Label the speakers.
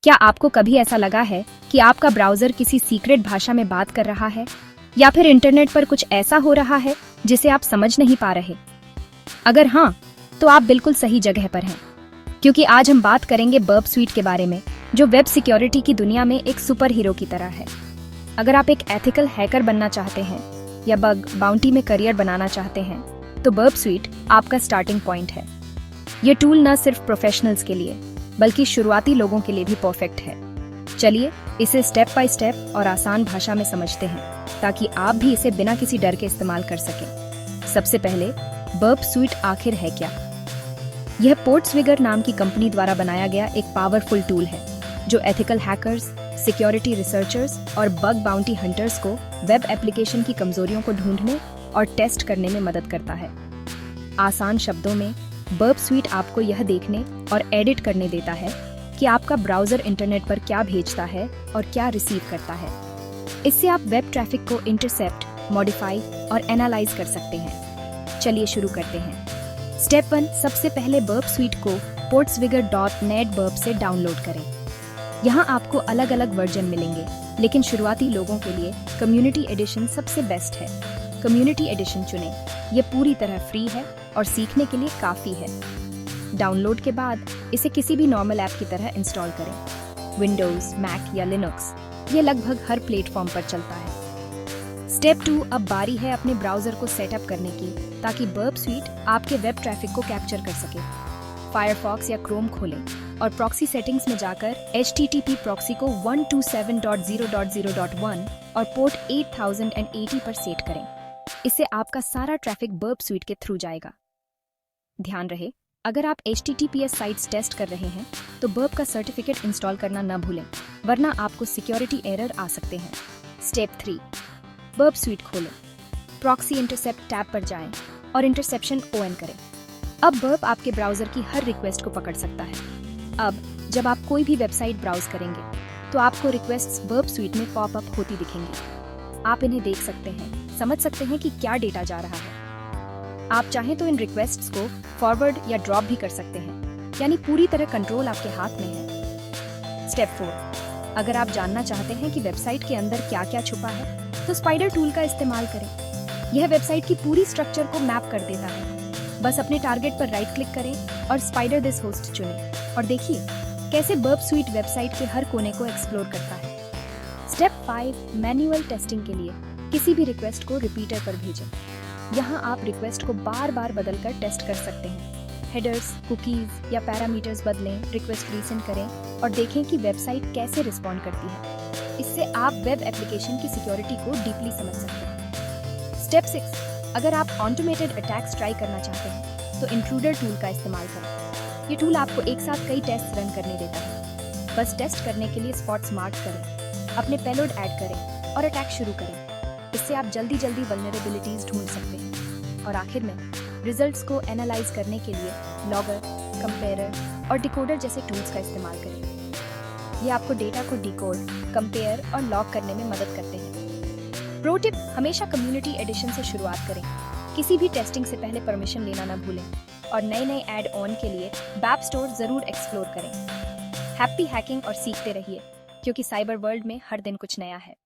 Speaker 1: क्या आपको कभी ऐसा लगा है कि आपका ब्राउजर किसी सीक्रेट भाषा में बात कर रहा है या फिर इंटरनेट पर कुछ ऐसा हो रहा है जिसे आप समझ नहीं पा रहे? अगर हाँ, तो आप बिल्कुल सही जगह पर हैं, क्योंकि आज हम बात करेंगे बर्ब स्वीट के बारे में, जो वेब सिक्योरिटी की दुनिया में एक सुपर हीरो की तरह है। अगर आप एक एथिकल हैकर बनना चाहते हैं या बग बाउंटी में करियर बनाना चाहते हैं, तो बर्ब स्वीट आपका स्टार्टिंग पॉइंट है। ये टूल न सिर्फ प्रोफेशनल्स के लिए बल्कि शुरुआती लोगों के लिए भी परफेक्ट है। चलिए इसे स्टेप बाय स्टेप और आसान भाषा में समझते हैं, ताकि आप भी इसे बिना किसी डर के इस्तेमाल कर सकें। सबसे पहले, बर्ब स्वीट आखिर है क्या? यह पोर्ट्सविगर नाम की कंपनी द्वारा बनाया गया एक पावरफुल टूल है, जो एथिकल हैकर्स, सिक्योरिटी रिसर्चर्स और बग बाउंटी हंटर्स को वेब एप्लीकेशन की कमजोरियों को ढूंढने और टेस्ट करने में मदद करता है। आसान शब्दों में, बर्ब स्वीट आपको यह देखने और एडिट करने देता है कि आपका ब्राउजर इंटरनेट पर क्या भेजता है और क्या रिसीव करता है। इससे आप वेब ट्रैफिक को इंटरसेप्ट, मॉडिफाई और एनालाइज कर सकते हैं। चलिए शुरू करते हैं। स्टेप 1, सबसे पहले बर्ब स्वीट को portswigger.net बर्ब से डाउनलोड करें। यहाँ आपको अलग अलग वर्जन मिलेंगे, लेकिन शुरुआती लोगों के लिए कम्युनिटी एडिशन सबसे बेस्ट है। कम्युनिटी एडिशन चुनें। यह पूरी तरह फ्री है और सीखने के लिए काफी है। डाउनलोड के बाद इसे किसी भी नॉर्मल ऐप की तरह इंस्टॉल करें। विंडोज, मैक या लिनक्स, ये लगभग हर प्लेटफॉर्म पर चलता है। स्टेप 2, अब बारी है अपने ब्राउजर को सेटअप करने की, ताकि बर्ब स्वीट आपके वेब ट्रैफिक को कैप्चर कर सके। फायरफॉक्स या क्रोम खोलें और प्रॉक्सी सेटिंग्स में जाकर HTTP प्रॉक्सी को 127.0.0.1 और पोर्ट 8080 पर सेट करें। इससे आपका सारा ट्रैफिक बर्ब स्वीट के थ्रू जाएगा। ध्यान रहे, अगर आप HTTPS साइट्स टेस्ट कर रहे हैं, तो बर्ब का सर्टिफिकेट इंस्टॉल करना न भूलें, वरना आपको सिक्योरिटी एरर आ सकते हैं। स्टेप 3, बर्ब स्वीट खोलें, प्रॉक्सी इंटरसेप्ट टैब पर जाएं और इंटरसेप्शन ऑन करें। अब बर्ब आपके ब्राउजर की हर रिक्वेस्ट को पकड़ सकता है। अब जब आप कोई भी वेबसाइट ब्राउज करेंगे, तो आपको रिक्वेस्ट्स बर्ब स्वीट में पॉपअप होती दिखेंगी। आप इन्हें देख सकते हैं, समझ सकते हैं कि क्या डेटा जा रहा है। आप चाहें तो इन रिक्वेस्ट्स को फॉरवर्ड या ड्रॉप भी कर सकते हैं, यानी पूरी तरह कंट्रोल आपके हाथ में है। स्टेप 4, अगर आप जानना चाहते हैं कि वेबसाइट के अंदर क्या क्या छुपा है, तो स्पाइडर टूल का इस्तेमाल करें। यह वेबसाइट की पूरी स्ट्रक्चर को मैप कर देता है। बस अपने टारगेट पर राइट क्लिक करें और स्पाइडर दिस होस्ट चुनें और देखिए कैसे बर्ब स्वीट वेबसाइट के हर कोने को एक्सप्लोर करता है। स्टेप 5, मैन्युअल टेस्टिंग के लिए किसी भी रिक्वेस्ट को रिपीटर पर भेजें। यहाँ आप रिक्वेस्ट को बार बार बदलकर टेस्ट कर सकते हैं। हेडर्स, कुकीज या पैरामीटर्स बदलें, रिक्वेस्ट रीसेंड करें और देखें कि वेबसाइट कैसे रिस्पॉन्ड करती है। इससे आप वेब एप्लीकेशन की सिक्योरिटी को डीपली समझ सकते हैं। स्टेप 6, अगर आप ऑटोमेटेड अटैक्स ट्राई करना चाहते हैं, तो इंट्रूडर टूल का इस्तेमाल करें। ये टूल आपको एक साथ कई टेस्ट रन करने देता है। बस टेस्ट करने के लिए स्पॉट्स मार्क करें, अपने पेलोड ऐड करें और अटैक शुरू करें। इससे आप जल्दी वल्नरेबिलिटीज ढूंढ सकते हैं। और आखिर में रिजल्ट्स को एनालाइज करने के लिए लॉगर, कंपेयरर और डिकोडर जैसे टूल्स का इस्तेमाल करें। ये आपको डेटा को डिकोड, कंपेयर और लॉग करने में मदद करते हैं। प्रो टिप, हमेशा कम्युनिटी एडिशन से शुरुआत करें। किसी भी टेस्टिंग से पहले परमिशन लेना न भूलें और नए ऐड ऑन के लिए बैप स्टोर जरूर एक्सप्लोर करें। हैप्पी हैकिंग और सीखते रहिए, क्योंकि साइबर वर्ल्ड में हर दिन कुछ नया है।